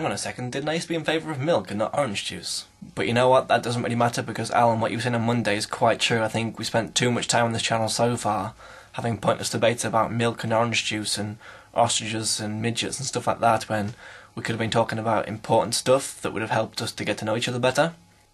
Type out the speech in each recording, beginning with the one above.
hang on a second, didn't I used to be in favour of milk and not orange juice? But you know what, that doesn't really matter because Alan, what you were saying on Monday is quite true. I think we spent too much time on this channel so far having pointless debates about milk and orange juice and ostriches and midgets and stuff like that when we could have been talking about important stuff that would have helped us to get to know each other better.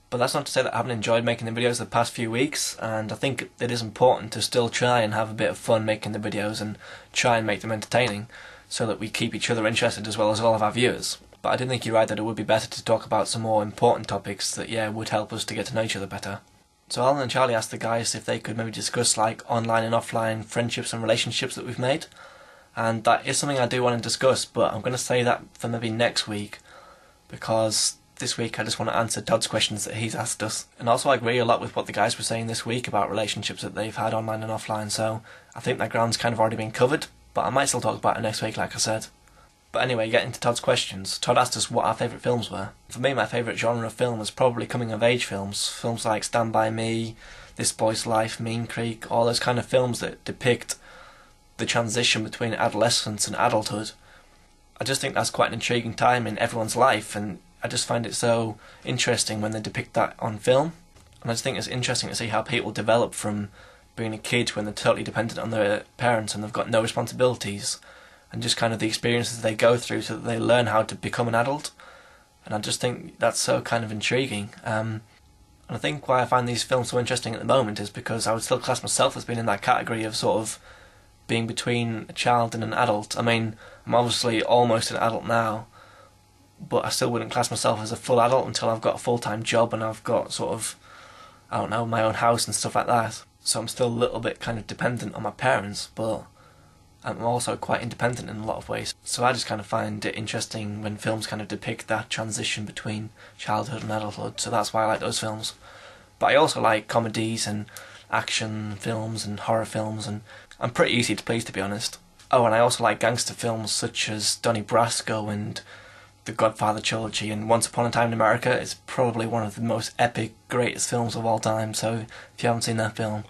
But that's not to say that I haven't enjoyed making the videos the past few weeks, and I think it is important to still try and have a bit of fun making the videos and try and make them entertaining so that we keep each other interested as well as all of our viewers. But I do think you're right that it would be better to talk about some more important topics that, would help us to get to know each other better. So Alan and Charlie asked the guys if they could maybe discuss like online and offline friendships and relationships that we've made. And that is something I do want to discuss, but I'm going to say that for maybe next week, because this week I just want to answer Todd's questions that he's asked us. And also I agree a lot with what the guys were saying this week about relationships that they've had online and offline, so I think that ground's kind of already been covered, but I might still talk about it next week like I said. But anyway, getting to Todd's questions, Todd asked us what our favourite films were. For me, my favourite genre of film was probably coming-of-age films. Films like Stand By Me, This Boy's Life, Mean Creek, all those kind of films that depict the transition between adolescence and adulthood. I just think that's quite an intriguing time in everyone's life, and I just find it so interesting when they depict that on film. And I just think it's interesting to see how people develop from being a kid when they're totally dependent on their parents and they've got no responsibilities, and just kind of the experiences they go through so that they learn how to become an adult. And I just think that's so kind of intriguing. And I think why I find these films so interesting at the moment is because I would still class myself as being in that category of sort of being between a child and an adult. I mean, I'm obviously almost an adult now, but I still wouldn't class myself as a full adult until I've got a full-time job and I've got sort of, I don't know, my own house and stuff like that. So I'm still a little bit kind of dependent on my parents, but I'm also quite independent in a lot of ways. So I just kind of find it interesting when films kind of depict that transition between childhood and adulthood, so that's why I like those films. But I also like comedies and action films and horror films, and I'm pretty easy to please, to be honest. Oh, and I also like gangster films such as Donnie Brasco and The Godfather trilogy, and Once Upon a Time in America is probably one of the most epic, greatest films of all time, so if you haven't seen that film,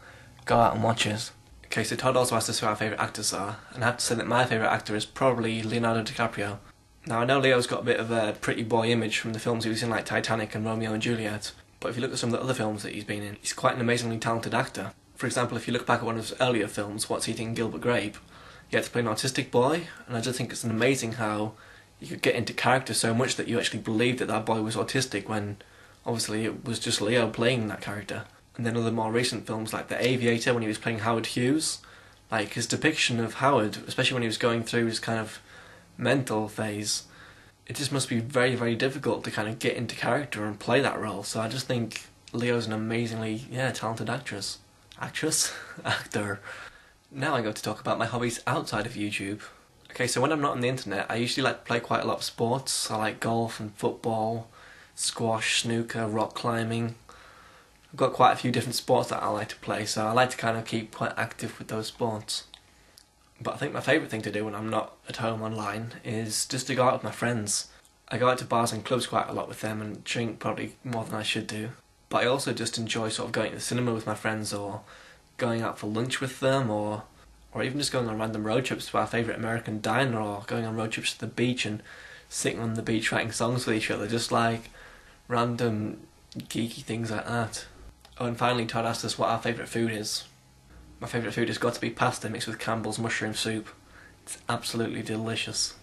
go out and watch it. Okay, so Todd also asked us who our favourite actors are, and I have to say that my favourite actor is probably Leonardo DiCaprio. Now I know Leo's got a bit of a pretty boy image from the films he was in like Titanic and Romeo and Juliet, but if you look at some of the other films that he's been in, he's quite an amazingly talented actor. For example, if you look back at one of his earlier films, What's Eating Gilbert Grape, he had to play an autistic boy, and I just think it's amazing how you could get into character so much that you actually believed that that boy was autistic when obviously it was just Leo playing that character. And then other more recent films like The Aviator, when he was playing Howard Hughes, like his depiction of Howard, especially when he was going through his kind of mental phase, it just must be very, very difficult to kind of get into character and play that role. So I just think Leo's an amazingly, talented actress. Actor. Now I go to talk about my hobbies outside of YouTube. Okay, so when I'm not on the internet, I usually like to play quite a lot of sports. I like golf and football, squash, snooker, rock climbing. I've got quite a few different sports that I like to play, so I like to kind of keep quite active with those sports. But I think my favourite thing to do when I'm not at home online is just to go out with my friends. I go out to bars and clubs quite a lot with them and drink probably more than I should do. But I also just enjoy sort of going to the cinema with my friends, or going out for lunch with them, or even just going on random road trips to our favourite American diner, or going on road trips to the beach and sitting on the beach writing songs with each other, just like random geeky things like that. Oh, and finally Todd asked us what our favourite food is. My favourite food has got to be pasta mixed with Campbell's mushroom soup. It's absolutely delicious.